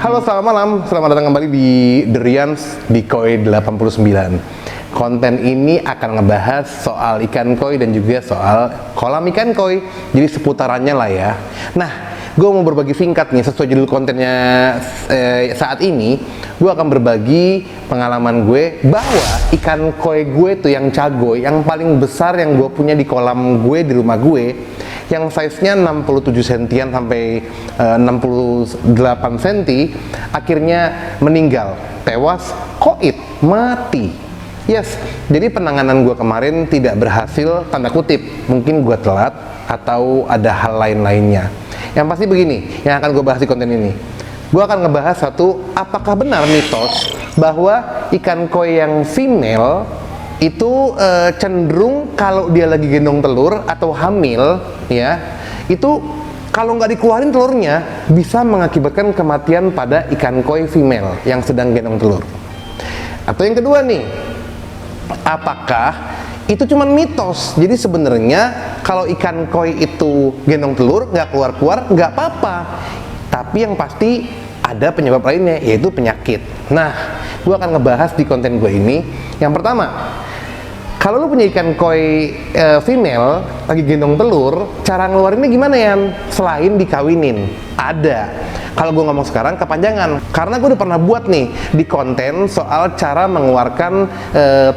Halo, selamat malam. Selamat datang kembali di The Rians di Koi 89. Konten ini akan ngebahas soal ikan koi dan juga soal kolam ikan koi. Jadi seputarannya lah ya. Nah, gue mau berbagi singkat nih sesuai judul kontennya saat ini. Gue akan berbagi pengalaman gue bahwa ikan koi gue tuh yang cagoy, yang paling besar yang gue punya di kolam gue di rumah gue, yang size-nya 67 sentian sampai 68 cm, akhirnya meninggal, tewas, koit, mati. Yes, jadi penanganan gue kemarin tidak berhasil, tanda kutip, mungkin gue telat atau ada hal lain-lainnya. Yang pasti begini, yang akan gue bahas di konten ini. Gue akan ngebahas satu, apakah benar mitos bahwa ikan koi yang female itu cenderung kalau dia lagi gendong telur atau hamil ya, itu kalau nggak dikeluarin telurnya bisa mengakibatkan kematian pada ikan koi female yang sedang gendong telur. Atau yang kedua nih, apakah itu cuma mitos? Jadi sebenarnya kalau ikan koi itu gendong telur nggak keluar-keluar nggak apa-apa, tapi yang pasti ada penyebab lainnya, yaitu penyakit. Nah, gue akan ngebahas di konten gue ini. Yang pertama, kalau lu punya ikan koi female lagi gendong telur, cara ngeluarinnya gimana ya? Selain dikawinin, ada. Kalau gue ngomong sekarang kepanjangan, karena gue udah pernah buat nih di konten soal cara mengeluarkan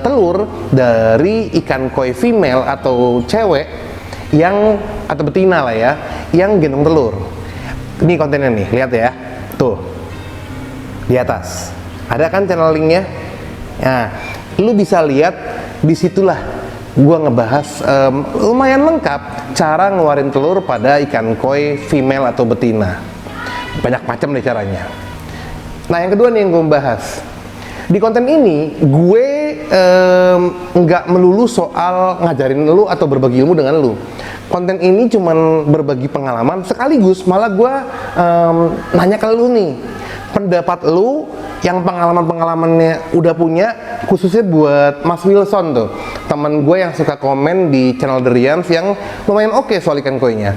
telur dari ikan koi female atau cewek yang atau betina lah ya, yang gendong telur. Ini kontennya nih, lihat ya, tuh di atas ada kan channel linknya. Nah, lu bisa lihat. Disitulah gua ngebahas lumayan lengkap cara ngeluarin telur pada ikan koi female atau betina. Banyak macam deh caranya. Nah, yang kedua nih yang gue bahas di konten ini, gue nggak melulu soal ngajarin lu atau berbagi ilmu dengan lu. Konten ini cuman berbagi pengalaman, sekaligus malah gue nanya ke lu nih, pendapat lu yang pengalaman-pengalamannya udah punya, khususnya buat Mas Wilson tuh, teman gue yang suka komen di channel The Rians yang lumayan oke soal ikan koinya.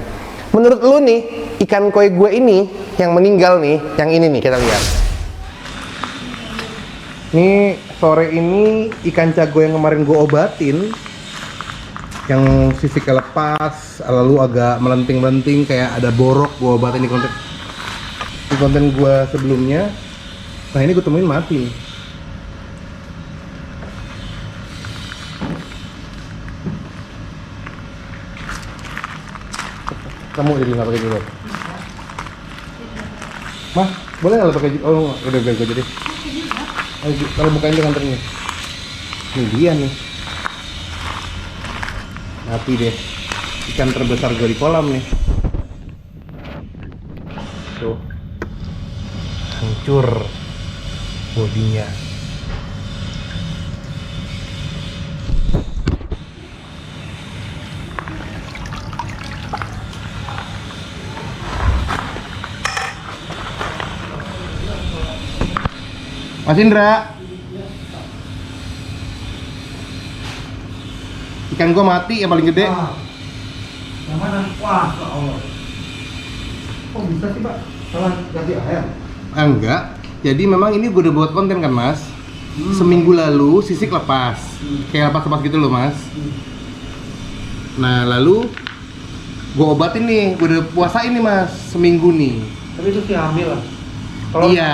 Menurut lu nih, ikan koi gue ini yang meninggal nih, yang ini nih, kita lihat. Nih, sore ini ikan cago yang kemarin gue obatin, yang sisiknya lepas, lalu agak melenting-melenting kayak ada borok, gue obatin di konten gue sebelumnya. Nah, ini gue temuin mati. Kamu jadi nggak pakai jilbab? Mas, boleh nggak lo pakai jilbab? Oh, udah gue jadi. Kalau bukain tuh kantornya. Ini dia nih. Mati deh. Ikan terbesar gue di kolam nih. Tuh. Hancur bodinya. Mas Indra, ikan gua mati yang paling gede. Yang mana? Wah, ya Allah. Kok bisa sih, Pak? Salah ganti air? Enggak. Jadi memang ini gue udah buat konten kan, Mas. Seminggu lalu sisik lepas. Kayak lepas-lepas gitu loh, Mas. Nah, lalu gue obatin nih, gue udah puasain nih, Mas, seminggu nih. Tapi itu sih hamil lah. Iya,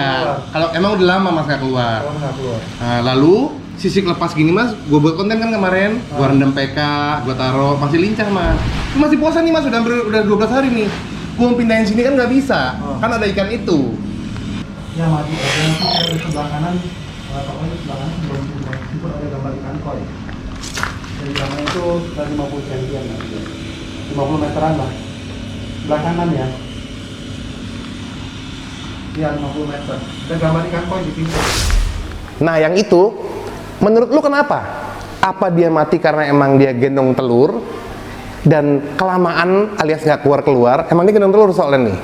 kalau emang udah lama Mas nggak keluar. Kalau nggak keluar. Nah, lalu sisik lepas gini, Mas, gue buat konten kan kemarin. Gue rendam PK, gue taruh, masih lincah, Mas. Ini masih puasa nih, Mas, udah 12 hari nih. Gue mau pindahin sini kan nggak bisa, kan ada ikan itu. Ya, mati. Nanti di sebelah kanan, pokoknya sebelah kanan sebelum itu ada gambar ikan koi. Jadi gambarnya itu sekitar 50 cm, 50 meteran lah. Sebelah kanan ya. Iya, 50 meter. Ada gambar ikan koi di pintu. Nah, yang itu, menurut lu kenapa? Apa dia mati karena emang dia gendong telur dan kelamaan alias nggak keluar-keluar, emang dia gendong telur soalnya nih?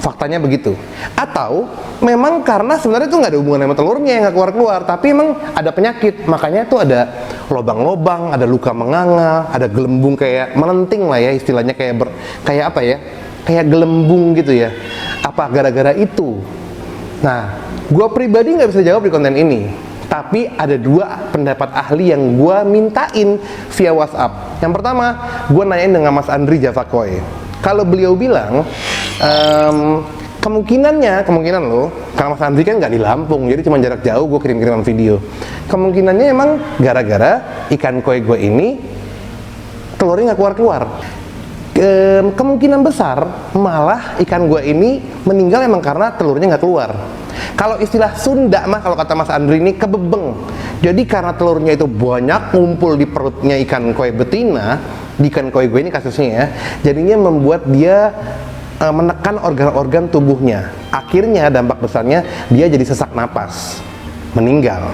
Faktanya begitu. Atau memang karena sebenarnya itu nggak ada hubungan sama telurnya yang nggak keluar-keluar, tapi emang ada penyakit, makanya itu ada lobang-lobang, ada luka menganga, ada gelembung kayak melenting lah ya istilahnya, kayak apa ya? Kayak gelembung gitu ya. Apa gara-gara itu Nah, gue pribadi nggak bisa jawab di konten ini, tapi ada dua pendapat ahli yang gue mintain via WhatsApp. Yang pertama, gue nanyain dengan Mas Andri Javakoy. Kalau beliau bilang, kemungkinan loh, karena Mas Andri kan nggak di Lampung, jadi cuma jarak jauh gue kirim-kiriman video. Kemungkinannya emang gara-gara ikan koi gue ini telurnya nggak keluar-keluar. Kemungkinan besar malah ikan gue ini meninggal emang karena telurnya nggak keluar. Kalau istilah Sunda mah, kalau kata Mas Andri ini kebebeng. Jadi karena telurnya itu banyak ngumpul di perutnya ikan koi betina, di ikan koi gue ini kasusnya ya, jadinya membuat dia menekan organ-organ tubuhnya. Akhirnya dampak besarnya dia jadi sesak napas, meninggal.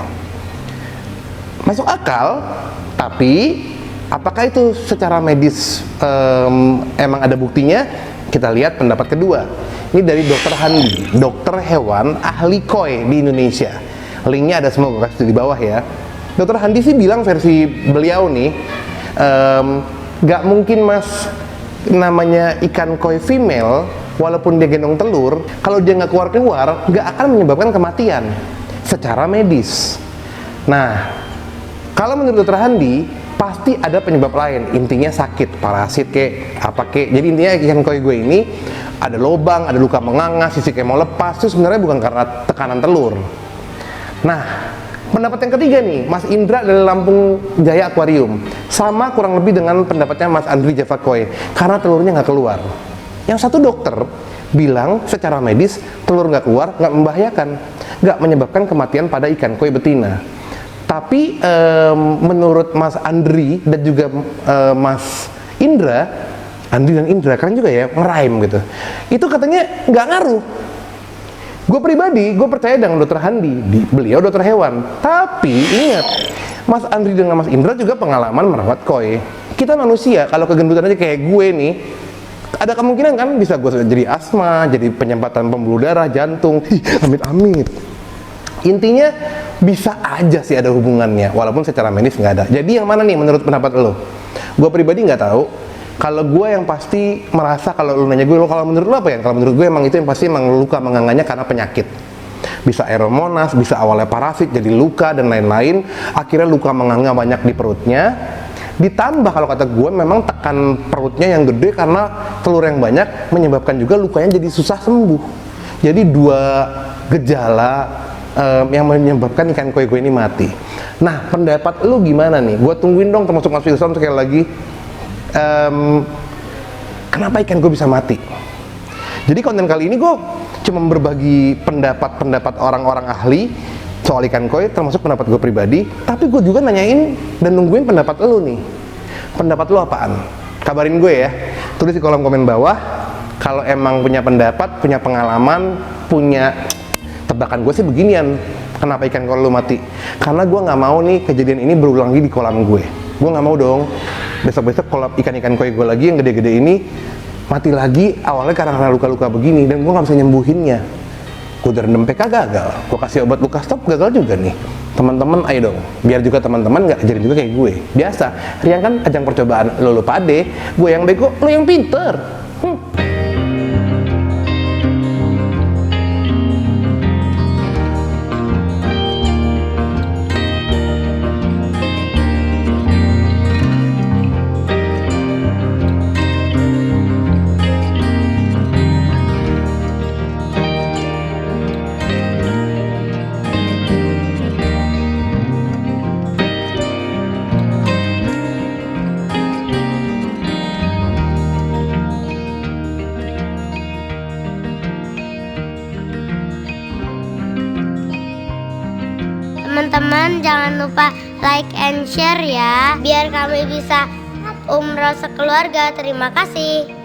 Masuk akal, tapi apakah itu secara medis emang ada buktinya? Kita lihat pendapat kedua. Ini dari Dr. Handi, dokter hewan ahli koi di Indonesia. Linknya ada semua, gue kasih di bawah ya. Dr. Handi sih bilang versi beliau nih, gak mungkin mas, namanya ikan koi female, walaupun dia gendong telur, kalau dia nggak keluar-keluar, nggak akan menyebabkan kematian secara medis. Nah, kalau menurut Dr. Handi, pasti ada penyebab lain, intinya sakit, parasit kek, apa kek. Jadi intinya ikan koi gue ini ada lubang, ada luka menganga, sisi kayak mau lepas, itu sebenarnya bukan karena tekanan telur. Nah, pendapat yang ketiga nih, Mas Indra dari Lampung Jaya Aquarium, sama kurang lebih dengan pendapatnya Mas Andri Javakoy, karena telurnya nggak keluar. Yang satu dokter bilang secara medis telur nggak keluar nggak membahayakan, nggak menyebabkan kematian pada ikan koi betina. Tapi menurut Mas Andri dan juga Mas Indra, Andri dan Indra keren juga ya, ngeraim gitu, itu katanya nggak ngaruh. Gue pribadi, gue percaya dengan Dr. Handi, beliau dokter hewan. Tapi ingat, Mas Andri dengan Mas Indra juga pengalaman merawat koi. Kita manusia, kalau kegendutan aja kayak gue nih, ada kemungkinan kan bisa gue jadi asma, jadi penyempatan pembuluh darah, jantung, amit-amit. Intinya bisa aja sih ada hubungannya, walaupun secara medis nggak ada. Jadi yang mana nih menurut pendapat lo? Gue pribadi nggak tahu. Kalau gue yang pasti merasa, kalau lu nanya gue, kalau menurut lu apa ya? Kalau menurut gue emang itu yang pasti emang luka menganganya karena penyakit. Bisa aeromonas, bisa awalnya parasit jadi luka dan lain-lain. Akhirnya luka menganga banyak di perutnya. Ditambah kalau kata gue memang tekan perutnya yang gede karena telur yang banyak menyebabkan juga lukanya jadi susah sembuh. Jadi dua gejala yang menyebabkan ikan koi gue ini mati. Nah, pendapat lu gimana nih? Gue tungguin dong termasuk Mas Wilson sekali lagi. Kenapa ikan gue bisa mati? Jadi konten kali ini gue cuma berbagi pendapat-pendapat orang-orang ahli soal ikan koi, termasuk pendapat gue pribadi. Tapi gue juga nanyain dan nungguin pendapat lo nih. Pendapat lo apaan? Kabarin gue ya. Tulis di kolom komen bawah. Kalau emang punya pendapat, punya pengalaman, punya tebakan gue sih beginian. Kenapa ikan koi lo mati? Karena gue nggak mau nih kejadian ini berulang lagi di kolam gue. Gue nggak mau dong besok-besok kalau ikan-ikan koi gue lagi yang gede-gede ini mati lagi awalnya karena luka-luka begini dan gue nggak bisa nyembuhinnya. Gue udah rendam PK gagal, gue kasih obat luka stop gagal juga nih. Teman-teman ayo dong, biar juga teman-teman nggak jadi juga kayak gue. Biasa, Riang kan ajang percobaan, lo pade, gue yang bego, lo yang pinter. Teman-teman jangan lupa like and share ya, biar kami bisa umroh sekeluarga. Terima kasih.